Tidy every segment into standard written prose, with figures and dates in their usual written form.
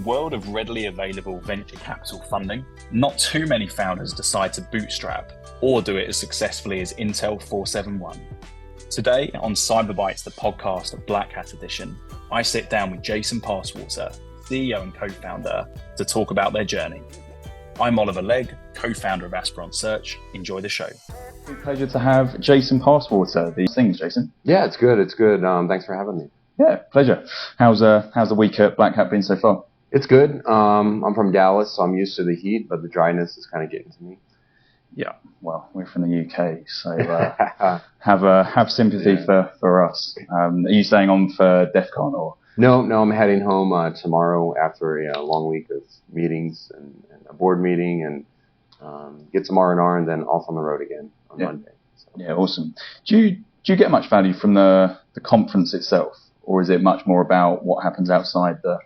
world of readily available venture capital funding, not too many founders decide to bootstrap or do it as successfully as Intel 471. Today on CyberBytes, the podcast of BlackHat edition, I sit down with Jason Passwater, CEO and co-founder, to talk about their journey. I'm Oliver Legg, co-founder of Aspirant Search. Enjoy the show. It's a pleasure to have Jason Passwater. These things, Jason. Yeah, it's good. Thanks for having me. Yeah, pleasure. How's the week at BlackHat been so far? It's good. I'm from Dallas, so I'm used to the heat, but the dryness is kind of getting to me. Yeah, well, we're from the UK, so have sympathy for us. Are you staying on for DEF CON or? No, I'm heading home tomorrow after a long week of meetings and a board meeting, and get some R&R and then off on the road again on Monday. So. Yeah, awesome. Do you get much value from the conference itself, or is it much more about what happens outside of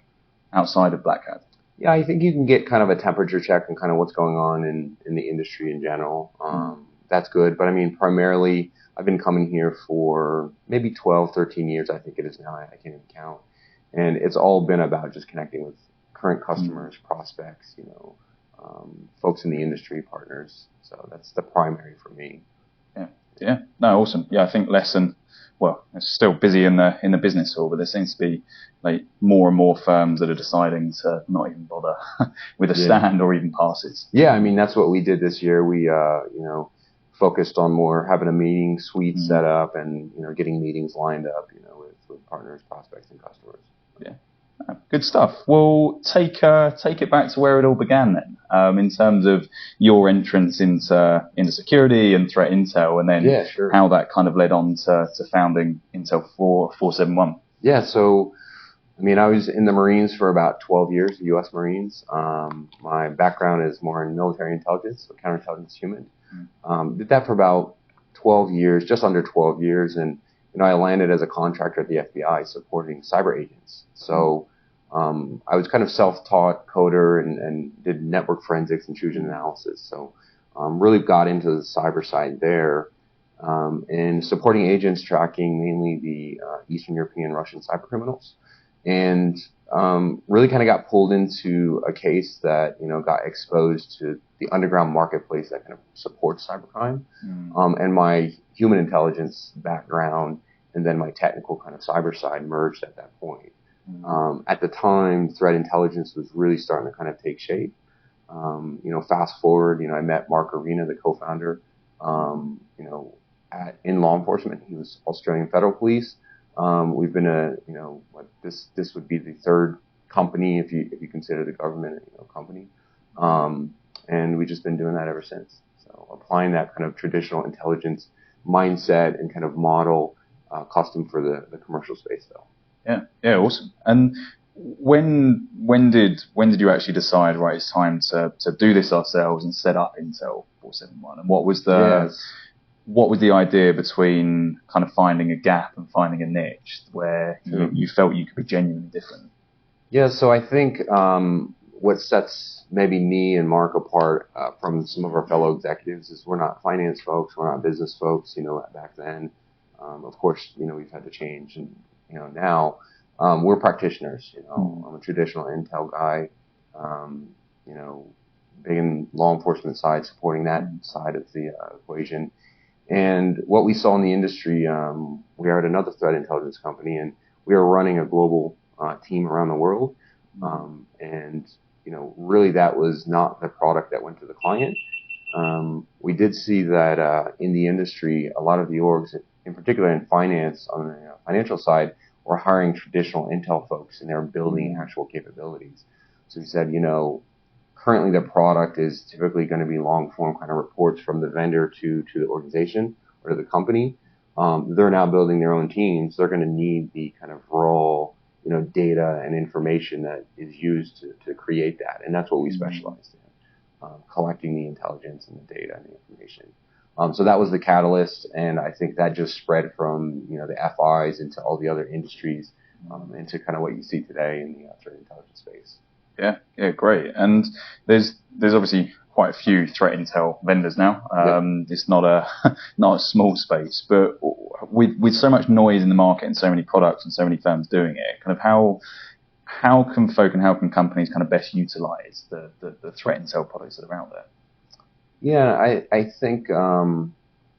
BlackHat? Yeah, I think you can get kind of a temperature check on kind of what's going on in the industry in general. That's good. But I mean, primarily, I've been coming here for maybe 12, 13 years, I think it is now. I can't even count. And it's all been about just connecting with current customers, prospects, folks in the industry, partners. So that's the primary for me. Yeah. No, awesome. Yeah, I think it's still busy in the business hall, but there seems to be like more and more firms that are deciding to not even bother with a stand or even passes. Yeah, I mean, that's what we did this year. We, focused on more having a meeting suite set up and, getting meetings lined up, with partners, prospects, and customers. Yeah. Good stuff. Well, take it back to where it all began then, in terms of your entrance into security and threat intel, and then how that kind of led on to founding Intel 471. Yeah, so, I mean, I was in the Marines for about 12 years, the U.S. Marines. My background is more in military intelligence, so counterintelligence human. Did that for about 12 years, just under 12 years, and I landed as a contractor at the FBI supporting cyber agents. So I was kind of self-taught coder and did network forensics, intrusion analysis. So really got into the cyber side there and supporting agents tracking mainly the Eastern European, Russian cyber criminals. And really kind of got pulled into a case that, got exposed to the underground marketplace that kind of supports cybercrime. And my human intelligence background and then my technical kind of cyber side merged at that point. At the time, threat intelligence was really starting to kind of take shape. Fast forward, I met Mark Arena, the co-founder, in law enforcement. He was Australian Federal Police. We've been this would be the third company if you consider the government company. And we've just been doing that ever since. So applying that kind of traditional intelligence mindset and kind of model custom for the commercial space though. Yeah, awesome. And when did you actually decide, right, it's time to do this ourselves and set up Intel 471? And what was the idea between kind of finding a gap and finding a niche where you felt you could be genuinely different? Yeah, so I think what sets maybe me and Mark apart from some of our fellow executives is we're not finance folks, we're not business folks, back then. Of course, we've had to change, and now we're practitioners. I'm a traditional intel guy, big in law enforcement side, supporting that side of the equation. And what we saw in the industry, we are at another threat intelligence company, and we are running a global team around the world. And really that was not the product that went to the client. We did see that in the industry, a lot of the orgs, in particular in finance, on the financial side, were hiring traditional intel folks, and they were building actual capabilities. So we said, currently the product is typically going to be long form kind of reports from the vendor to the organization or to the company. They're now building their own teams. They're going to need the kind of raw, data and information that is used to create that. And that's what we specialized in, collecting the intelligence and the data and the information. So that was the catalyst, and I think that just spread from the FIs into all the other industries, into kind of what you see today in the threat intelligence space. Yeah, great. And there's obviously quite a few threat intel vendors now. It's not a small space, but with so much noise in the market and so many products and so many firms doing it, kind of how can folk and how can companies kind of best utilize the threat intel products that are out there? Yeah, I think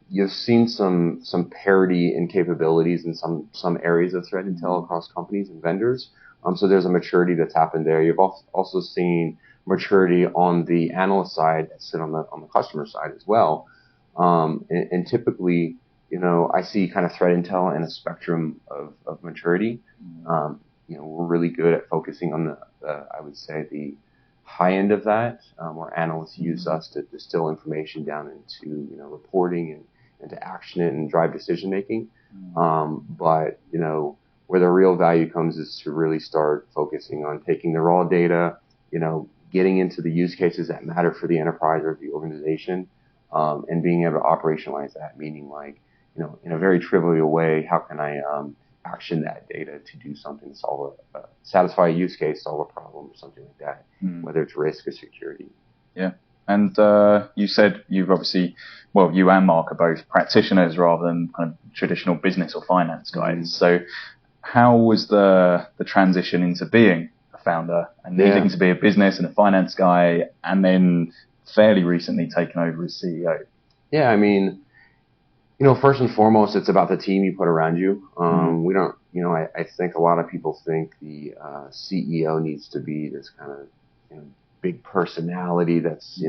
you've seen some parity in capabilities in some areas of threat intel across companies and vendors. So there's a maturity that's happened there. You've also seen maturity on the analyst side that sit on the customer side as well. And typically, I see kind of threat intel in a spectrum of maturity. We're really good at focusing on I would say the high end of that, where analysts use us to distill information down into, reporting and to action it and drive decision making. But, where the real value comes is to really start focusing on taking the raw data, getting into the use cases that matter for the enterprise or the organization, and being able to operationalize that, meaning like, in a very trivial way, how can I action that data to do something, satisfy a use case, solve a problem, or something like that, whether it's risk or security. Yeah. And you said you've obviously, you and Mark are both practitioners rather than kind of traditional business or finance guys. So how was the transition into being a founder and needing to be a business and a finance guy, and then fairly recently taken over as CEO? Yeah, I mean, first and foremost, it's about the team you put around you. We don't, I think a lot of people think the CEO needs to be this kind of, big personality that's,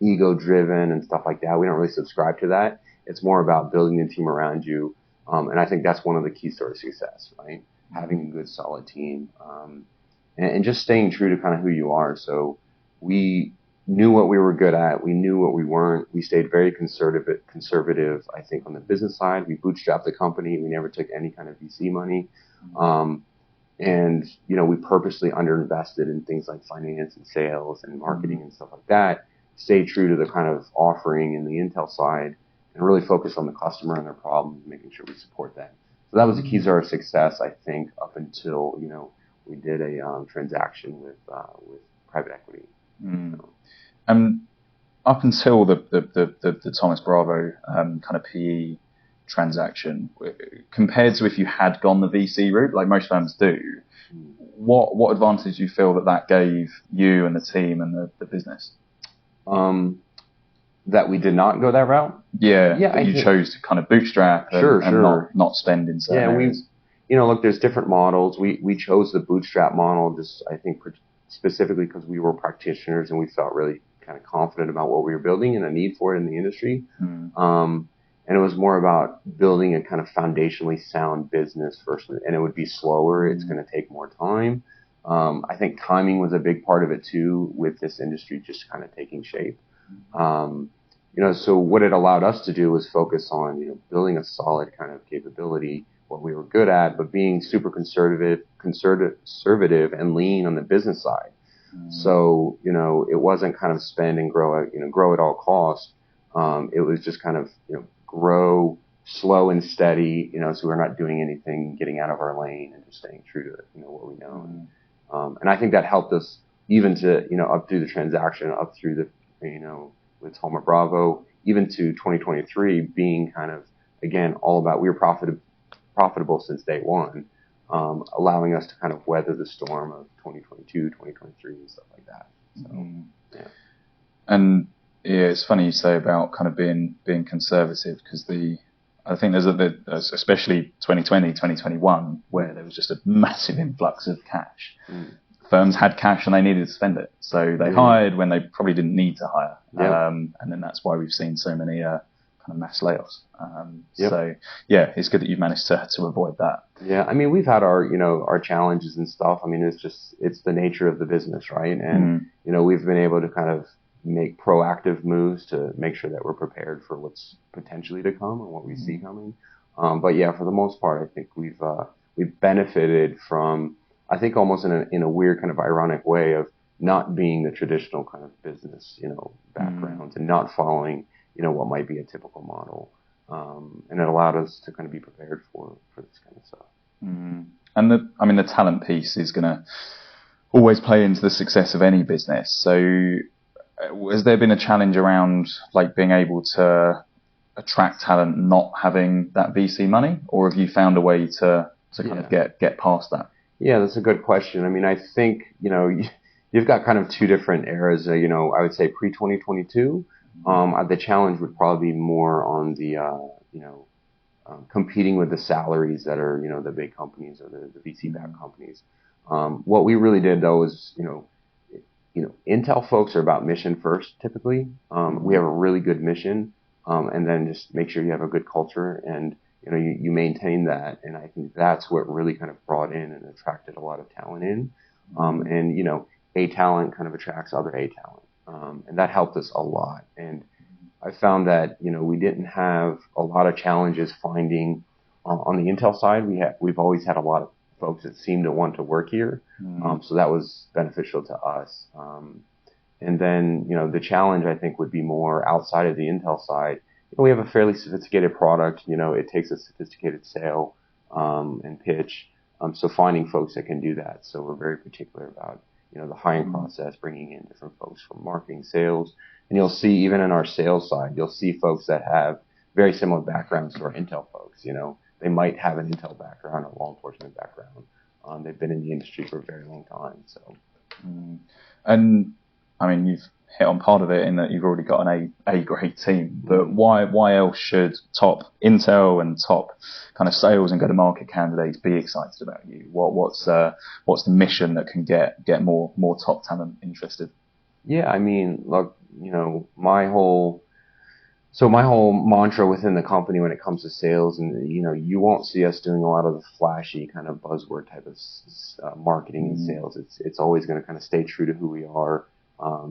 ego driven and stuff like that. We don't really subscribe to that. It's more about building a team around you. And I think that's one of the keys to our success, right? Having a good, solid team, and just staying true to kind of who you are. So we knew what we were good at. We knew what we weren't. We stayed very conservative, I think, on the business side. We bootstrapped the company. We never took any kind of VC money. And, we purposely underinvested in things like finance and sales and marketing and stuff like that. Stayed true to the kind of offering in the Intel side and really focused on the customer and their problems, making sure we support them. So that was the keys to our success, I think, up until, we did a transaction with private equity. Up until the Thomas Bravo kind of PE transaction, compared to if you had gone the VC route, like most firms do, what advantage do you feel that gave you and the team and the business? That we did not go that route? Yeah, you chose to kind of bootstrap and not spend in certain areas. Look, there's different models. We chose the bootstrap model just, I think, specifically because we were practitioners and we felt really kind of confident about what we were building and a need for it in the industry. And it was more about building a kind of foundationally sound business first, and it would be slower. It's going to take more time. I think timing was a big part of it too, with this industry just kind of taking shape. So what it allowed us to do was focus on, building a solid kind of capability, what we were good at, but being super conservative and lean on the business side. So, it wasn't kind of spend and grow at all costs. It was just kind of, grow slow and steady, so we're not doing anything, getting out of our lane and just staying true to, what we know. And I think that helped us even to, up through the transaction, up through the, with Thomas Bravo, even to 2023 being kind of, again, all about, we were profitable since day one, allowing us to kind of weather the storm of 2022, 2023 and stuff like that. So, And it's funny you say about kind of being conservative, because I think there's especially 2020, 2021, where there was just a massive influx of cash. Firms had cash and they needed to spend it, so they hired when they probably didn't need to hire. And then that's why we've seen so many kind of mass layoffs. So it's good that you've managed to avoid that. Yeah, I mean, we've had our challenges and stuff. I mean, it's the nature of the business, right? And we've been able to kind of make proactive moves to make sure that we're prepared for what's potentially to come and what we see coming. But yeah, for the most part, I think we've benefited from, I think, almost in a weird kind of ironic way of not being the traditional kind of business, background and not following, what might be a typical model. And it allowed us to kind of be prepared for this kind of stuff. And the talent piece is going to always play into the success of any business. So has there been a challenge around like being able to attract talent not having that VC money, or have you found a way to kind of get past that? Yeah, that's a good question. I mean, I think, you've got kind of two different eras. I would say pre-2022, the challenge would probably be more on the, competing with the salaries that are, the big companies or the VC-backed companies. What we really did though is, Intel folks are about mission first, typically. We have a really good mission, and then just make sure you have a good culture and, you maintain that. And I think that's what really kind of brought in and attracted a lot of talent in. And, A talent kind of attracts other A talent. And that helped us a lot. And I found that, we didn't have a lot of challenges finding on the Intel side. We've always had a lot of folks that seem to want to work here. So that was beneficial to us. And then, the challenge I think would be more outside of the Intel side. We have a fairly sophisticated product. It takes a sophisticated sale, and pitch. So finding folks that can do that. So we're very particular about, the hiring process, bringing in different folks from marketing, sales. And you'll see even in our sales side, you'll see folks that have very similar backgrounds to our Intel folks. They might have an Intel background, a law enforcement background. They've been in the industry for a very long time. So, and I mean, you've hit on part of it in that you've already got an A grade team. But why else should top Intel and top kind of sales and go-to-market candidates be excited about you? What's the mission that can get more top talent interested? Yeah, I mean, look, my whole mantra within the company when it comes to sales, and you won't see us doing a lot of the flashy kind of buzzword type of marketing and sales. It's always going to kind of stay true to who we are,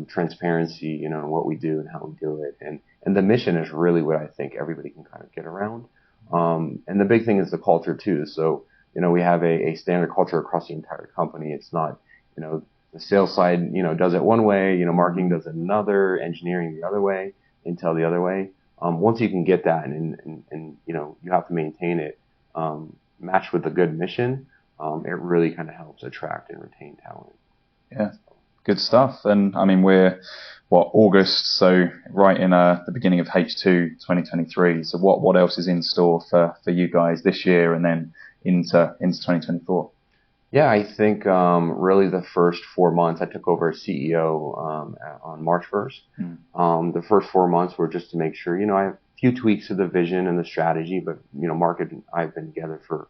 transparency, what we do and how we do it, and the mission is really what I think everybody can kind of get around. And the big thing is the culture too. So we have a standard culture across the entire company. It's not the sales side does it one way, marketing does it another, engineering the other way, Intel the other way. Once you can get that and you have to maintain it, matched with a good mission, it really kind of helps attract and retain talent. Yeah, good stuff. And I mean, we're August, so right in the beginning of H2 2023. So what else is in store for you guys this year and then into 2024? Yeah, I think really the first 4 months, I took over as CEO on March 1st. The first 4 months were just to make sure, I have a few tweaks to the vision and the strategy, but, Mark and I have been together for,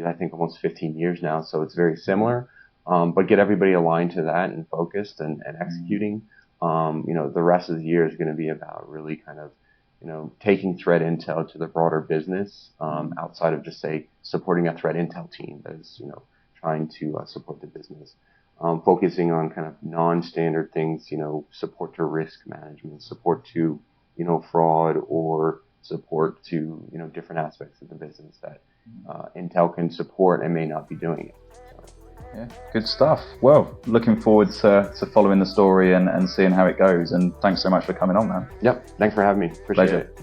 I think almost 15 years now, so it's very similar. But get everybody aligned to that and focused and executing. The rest of the year is going to be about really kind of, taking threat intel to the broader business, outside of just say supporting a threat intel team that is, trying to support the business, focusing on kind of non-standard things, support to risk management, support to, fraud, or support to, different aspects of the business that Intel can support and may not be doing it. So. Yeah, good stuff. Well, looking forward to following the story and seeing how it goes. And thanks so much for coming on, man. Yep. Thanks for having me. Appreciate it.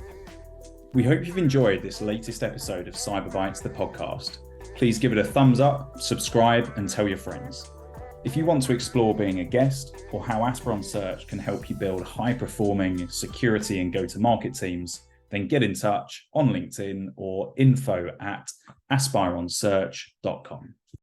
We hope you've enjoyed this latest episode of CyberBytes, the podcast. Please give it a thumbs up, subscribe, and tell your friends. If you want to explore being a guest or how Aspire Search can help you build high-performing security and go-to-market teams, then get in touch on LinkedIn or info@aspireonsearch.com.